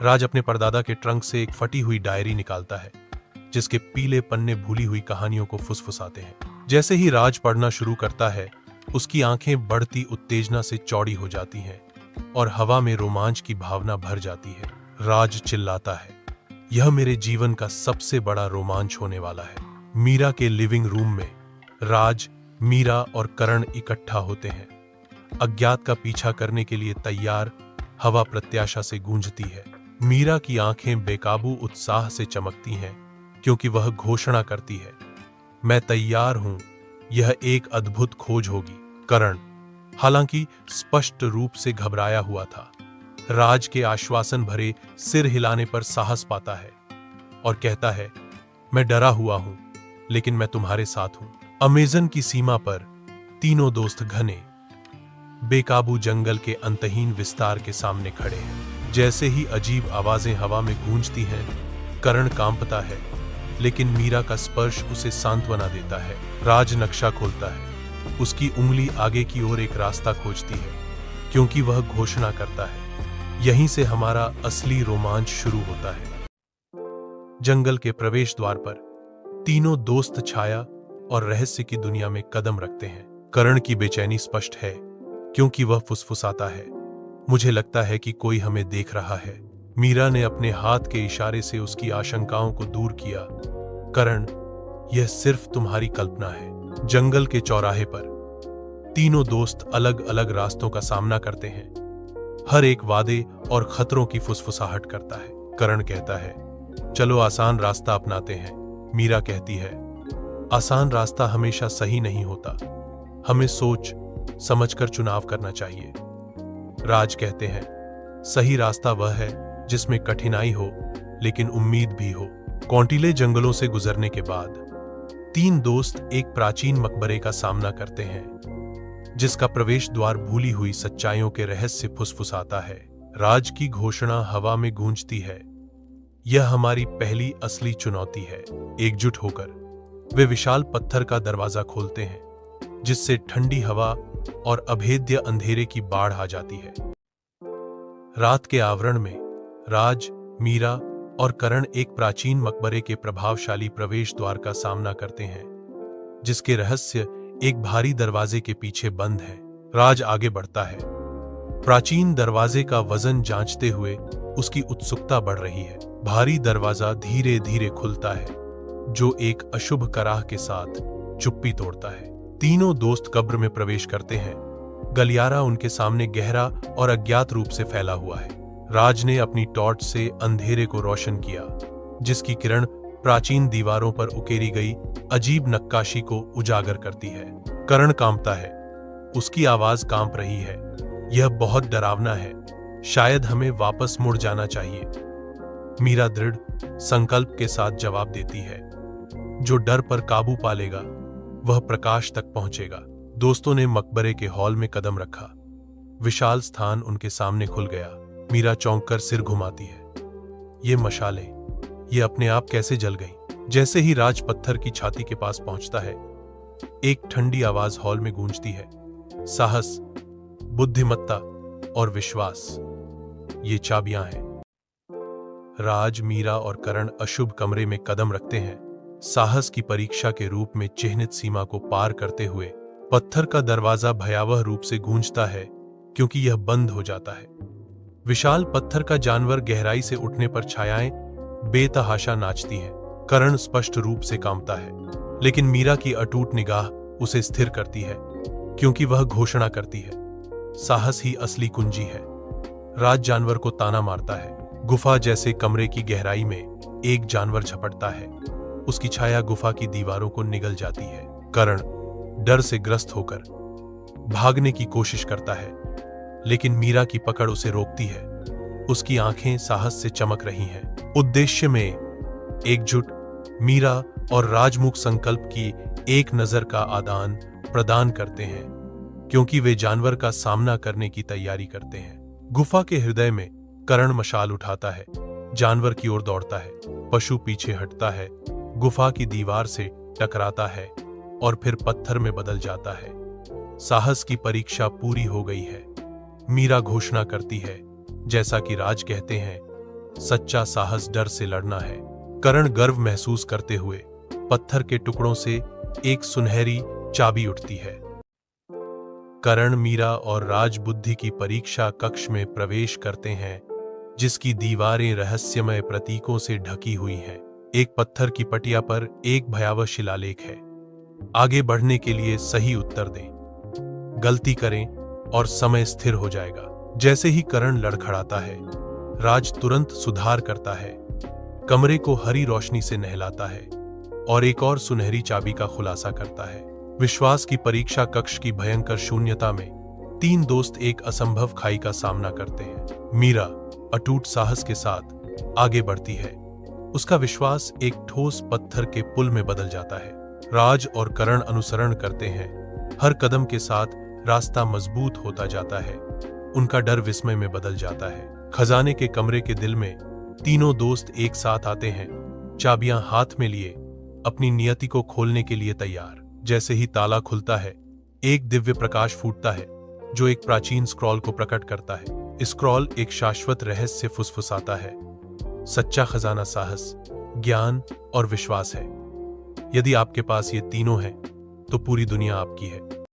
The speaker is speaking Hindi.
राज अपने परदादा के ट्रंक से एक फटी हुई डायरी निकालता है, जिसके पीले पन्ने भूली हुई कहानियों को फुसफुसाते हैं। जैसे ही राज पढ़ना शुरू करता है, उसकी आंखें बढ़ती उत्तेजना से चौड़ी हो जाती हैं और हवा में रोमांच की भावना भर जाती है। राज चिल्लाता है, यह मेरे जीवन का सबसे बड़ा रोमांच होने वाला है। मीरा के लिविंग रूम में राज, मीरा और करण इकट्ठा होते हैं। अज्ञात का पीछा करने के लिए तैयार हवा प्रत्याशा से गूंजती है। मीरा की आंखें बेकाबू उत्साह से चमकती हैं, क्योंकि वह घोषणा करती है, मैं तैयार हूं, यह एक अद्भुत खोज होगी। करण हालांकि स्पष्ट रूप से घबराया हुआ था, राज के आश्वासन भरे सिर हिलाने पर साहस पाता है और कहता है, मैं डरा हुआ हूं, लेकिन मैं तुम्हारे साथ हूं। अमेज़न की सीमा पर तीनों दोस्त घने बेकाबू जंगल के अंतहीन विस्तार के सामने खड़े हैं। जैसे ही अजीब आवाजें हवा में गूंजती हैं, करण कांपता है, लेकिन मीरा का स्पर्श उसे सांत्वना देता है। राज नक्शा खोलता है, उसकी उंगली आगे की ओर एक रास्ता खोजती है, क्योंकि वह घोषणा करता है, यहीं से हमारा असली रोमांच शुरू होता है। जंगल के प्रवेश द्वार पर तीनों दोस्त छाया और रहस्य की दुनिया में कदम रखते हैं। करण की बेचैनी स्पष्ट है, क्योंकि वह फुसफुसाता है, मुझे लगता है कि कोई हमें देख रहा है। मीरा ने अपने हाथ के इशारे से उसकी आशंकाओं को दूर किया। करण, यह सिर्फ तुम्हारी कल्पना है। जंगल के चौराहे पर तीनों दोस्त अलग अलग रास्तों का सामना करते हैं, हर एक वादे और खतरों की फुसफुसाहट करता है। करण कहता है, चलो आसान रास्ता अपनाते हैं। मीरा कहती है, आसान रास्ता हमेशा सही नहीं होता, हमें सोच समझकर चुनाव करना चाहिए। राज कहते हैं, सही रास्ता वह है जिसमें कठिनाई हो लेकिन उम्मीद भी हो। कौंटीले जंगलों से गुजरने के बाद तीन दोस्त एक प्राचीन मकबरे का सामना करते हैं, जिसका प्रवेश द्वार भूली हुई सच्चाइयों के रहस्य फुसफुसाता है। राज की घोषणा हवा में गूंजती है, यह हमारी पहली असली चुनौती है। एकजुट होकर वे विशाल पत्थर का दरवाजा खोलते हैं, जिससे ठंडी हवा और अभेद्य अंधेरे की बाढ़ आ जाती है। रात के आवरण में राज, मीरा और करण एक प्राचीन मकबरे के प्रभावशाली प्रवेश द्वार का सामना करते हैं, जिसके रहस्य एक भारी दरवाजे के पीछे बंद है। राज आगे बढ़ता है, प्राचीन दरवाजे का वजन जांचते हुए उसकी उत्सुकता बढ़ रही है। भारी दरवाजा धीरे धीरे खुलता है, जो एक अशुभ कराह के साथ चुप्पी तोड़ता है। तीनों दोस्त कब्र में प्रवेश करते हैं। गलियारा उनके सामने गहरा और अज्ञात रूप से फैला हुआ है। राज ने अपनी टॉर्च से अंधेरे को रोशन किया, जिसकी किरण प्राचीन दीवारों पर उकेरी गई अजीब नक्काशी को उजागर करती है। करण कांपता है, उसकी आवाज कांप रही है, यह बहुत डरावना है, शायद हमें वापस मुड़ जाना चाहिए। मीरा दृढ़ संकल्प के साथ जवाब देती है, जो डर पर काबू पा लेगा वह प्रकाश तक पहुंचेगा। दोस्तों ने मकबरे के हॉल में कदम रखा। विशाल स्थान उनके सामने खुल गया। मीरा चौंककर सिर घुमाती है, ये मशालें, ये अपने आप कैसे जल गईं? जैसे ही राज पत्थर की छाती के पास पहुंचता है, एक ठंडी आवाज हॉल में गूंजती है, साहस, बुद्धिमत्ता और विश्वास, ये चाबियां हैं। राज, मीरा और करण अशुभ कमरे में कदम रखते हैं, साहस की परीक्षा के रूप में चिह्नित सीमा को पार करते हुए। पत्थर का दरवाजा भयावह रूप से गूंजता है, क्योंकि यह बंद हो जाता है। विशाल पत्थर का जानवर गहराई से उठने पर छायाएं बेतहाशा नाचती हैं। करण स्पष्ट रूप से कांपता है, लेकिन मीरा की अटूट निगाह उसे स्थिर करती है, क्योंकि वह घोषणा करती है, साहस ही असली कुंजी है। राज जानवर को ताना मारता है। गुफा जैसे कमरे की गहराई में एक जानवर झपटता है, उसकी छाया गुफा की दीवारों को निगल जाती है। करण डर से ग्रस्त होकर भागने की कोशिश करता है, लेकिन मीरा की पकड़ उसे रोकती है। उसकी आंखें साहस से चमक रही हैं। उद्देश्य में एकजुट, मीरा और राजमुख संकल्प की एक नजर का आदान प्रदान करते हैं, क्योंकि वे जानवर का सामना करने की तैयारी करते हैं। गुफा के हृदय में करण मशाल उठाता है, जानवर की ओर दौड़ता है। पशु पीछे हटता है, गुफा की दीवार से टकराता है और फिर पत्थर में बदल जाता है। साहस की परीक्षा पूरी हो गई है। मीरा घोषणा करती है, जैसा कि राज कहते हैं, सच्चा साहस डर से लड़ना है। करण गर्व महसूस करते हुए पत्थर के टुकड़ों से एक सुनहरी चाबी उठती है। करण, मीरा और राज बुद्धि की परीक्षा कक्ष में प्रवेश करते हैं, जिसकी दीवारें रहस्यमय प्रतीकों से ढकी हुई हैं। एक पत्थर की पटिया पर एक भयावह शिलालेख है। आगे बढ़ने के लिए सही उत्तर दें, गलती करें और समय स्थिर हो जाएगा। जैसे ही करण लड़खड़ाता है, राज तुरंत सुधार करता है, कमरे को हरी रोशनी से नहलाता है और एक और सुनहरी चाबी का खुलासा करता है। विश्वास की परीक्षा कक्ष की भयंकर शून्यता में तीन दोस्त एक असंभव खाई का सामना करते हैं। मीरा अटूट साहस के साथ आगे बढ़ती है। उसका विश्वास एक ठोस पत्थर के पुल में बदल जाता है। राज और करण अनुसरण करते हैं। हर कदम के साथ रास्ता मजबूत होता जाता है। उनका डर विस्मय में बदल जाता है। खजाने के कमरे के दिल में तीनों दोस्त एक साथ आते हैं, चाबियां हाथ में लिए, अपनी नियति को खोलने के लिए तैयार। जैसे ही ताला खुलता है, एक दिव्य प्रकाश फूटता है जो एक प्राचीन स्क्रॉल को प्रकट करता है। स्क्रॉल एक शाश्वत रहस्य फुसफुसाता है। सच्चा खजाना साहस, ज्ञान और विश्वास है। यदि आपके पास ये तीनों हैं, तो पूरी दुनिया आपकी है।